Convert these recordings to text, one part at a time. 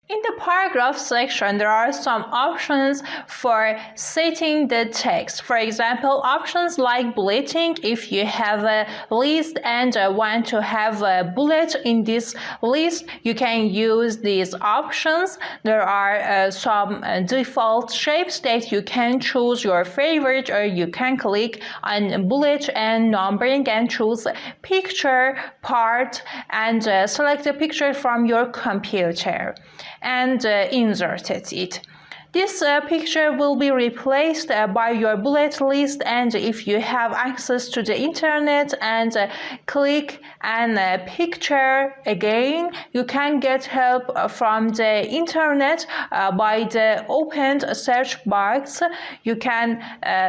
In the paragraph section, there are some options for setting the text. For example, options like bulleting. If you have a list and want to have a bullet in this list, you can use these options. There are some default shapes that you can choose your favorite, or you can click on bullet and numbering and choose picture part and select a picture from your computer and inserted it. This picture will be replaced by your bullet list, and if you have access to the internet and click on picture again, you can get help from the internet by the opened search box. You can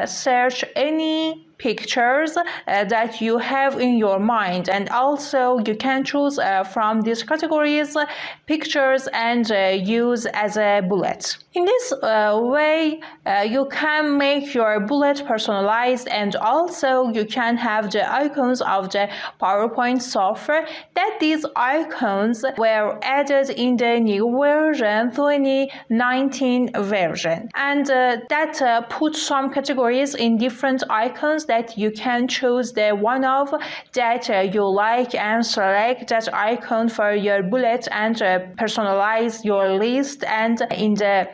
search any pictures that you have in your mind, and also you can choose from these categories pictures and use as a bullet. In this way you can make your bullet personalized, and also you can have the icons of the PowerPoint software. That these icons were added in the new version 2019 version, and that puts some categories in different icons that you can choose the one of that you like and select that icon for your bullet and personalize your list. And in the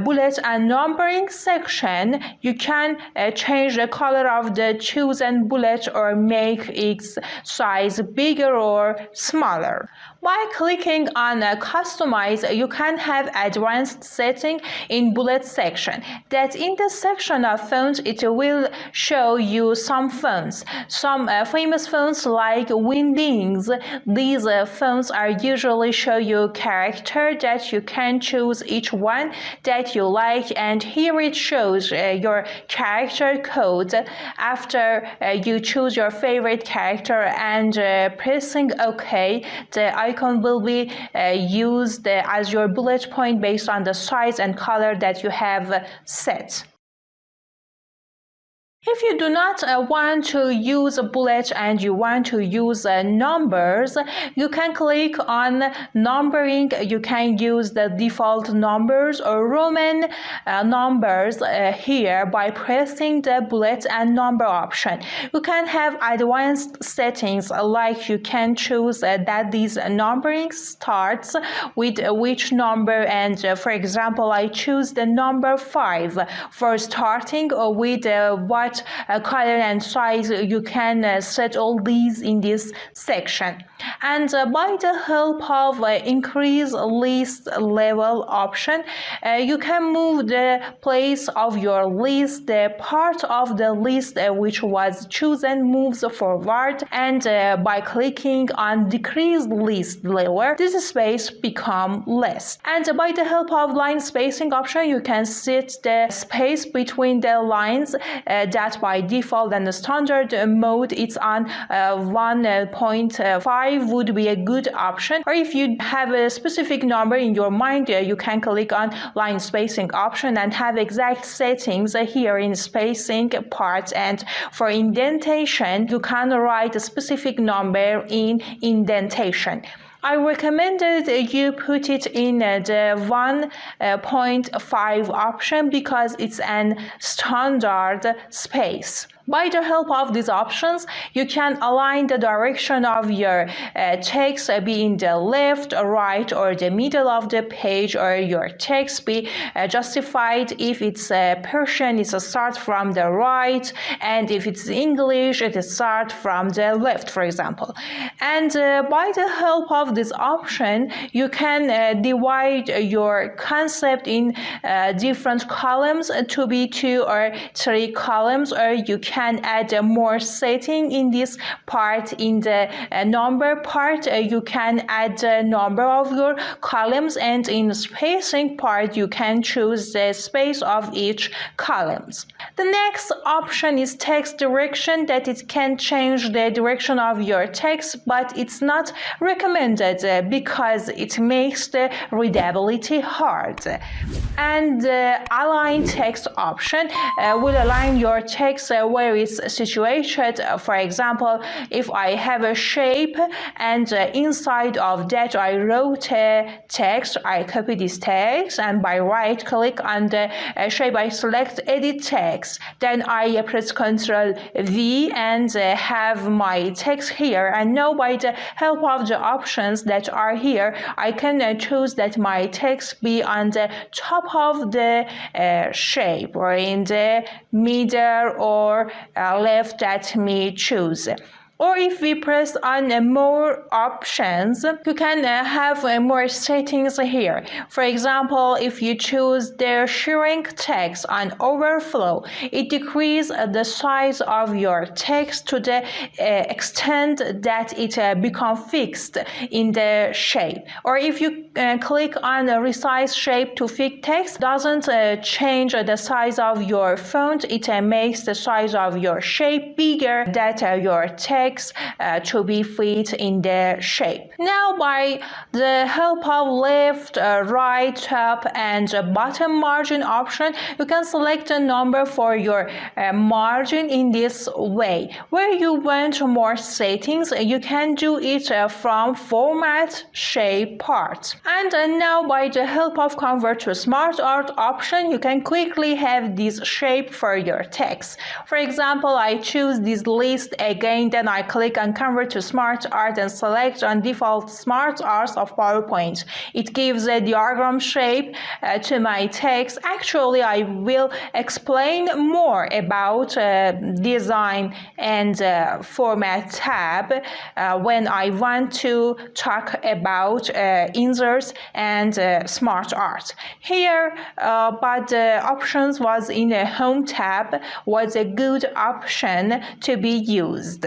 bullet and numbering section, you can change the color of the chosen bullet or make its size bigger or smaller. By clicking on customize, you can have advanced setting in bullet section. That in the section of fonts, it will show you some fonts, some famous fonts like Wingdings. These fonts are usually show you character that you can choose each one that you like, and here it shows your character code. After you choose your favorite character and pressing OK, the icon will be used as your bullet point based on the size and color that you have set. If you do not want to use a bullet and you want to use numbers, you can click on numbering. You can use the default numbers or Roman numbers here by pressing the bullet and number option. You can have advanced settings, like you can choose that this numbering starts with which number, and for example, I choose the number 5 for starting with what color and size. You can set all these in this section. And by the help of increase list level option, you can move the place of your list. The part of the list which was chosen moves forward, and by clicking on decrease list level, this space become less. And by the help of line spacing option, you can set the space between the lines that by default and the standard mode it's on 1.5 would be a good option. Or if you have a specific number in your mind, you can click on line spacing option and have exact settings here in spacing parts. And for indentation, you can write a specific number in indentation. I recommended you put it in the 1.5 option because it's an standard space. By the help of these options, you can align the direction of your text, be in the left, right, or the middle of the page, or your text be justified. If it's Persian, it's a start from the right, and if it's English, it is start from the left, for example. And by the help of this option, you can divide your concept in different columns to be 2 or 3 columns, or you can add more setting in this part. In the number part, you can add the number of your columns, and in spacing part, you can choose the space of each columns. The next option is text direction, that it can change the direction of your text, but it's not recommended because it makes the readability hard. And the align text option will align your text where where it's situated. For example, if I have a shape and inside of that I wrote a text, I copy this text and by right click on the shape I select edit text. Then I press Ctrl V and have my text here, and now by the help of the options that are here I can choose that my text be on the top of the shape or in the middle or left that me choose. Or if we press on more options, you can have more settings here. For example, if you choose the shrink text on overflow, it decreases the size of your text to the extent that it becomes fixed in the shape. Or if you click on resize shape to fit text, doesn't change the size of your font, it makes the size of your shape bigger than your text to be fit in the shape. Now by the help of left, right, top and bottom margin option, you can select a number for your margin in this way. Where you want more settings, you can do it from format, shape, part. And now by the help of convert to SmartArt option, you can quickly have this shape for your text. For example, I choose this list again, then I click on convert to SmartArt and select on default SmartArt of PowerPoint. It gives a diagram shape to my text. Actually, I will explain more about design and format tab when I want to talk about inserts and SmartArt. Here, but the options was in a home tab was a good option to be used.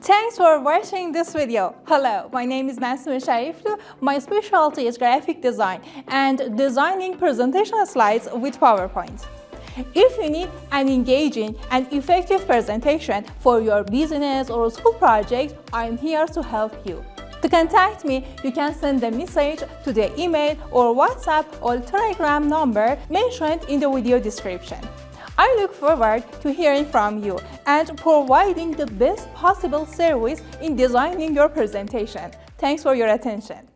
Thanks for watching this video. Hello, my name is Masum Shariflu. My specialty is graphic design and designing presentation slides with PowerPoint. If you need an engaging and effective presentation for your business or school project, I'm here to help you. To contact me, you can send a message to the email or WhatsApp or Telegram number mentioned in the video description. I look forward to hearing from you and providing the best possible service in designing your presentation. Thanks for your attention.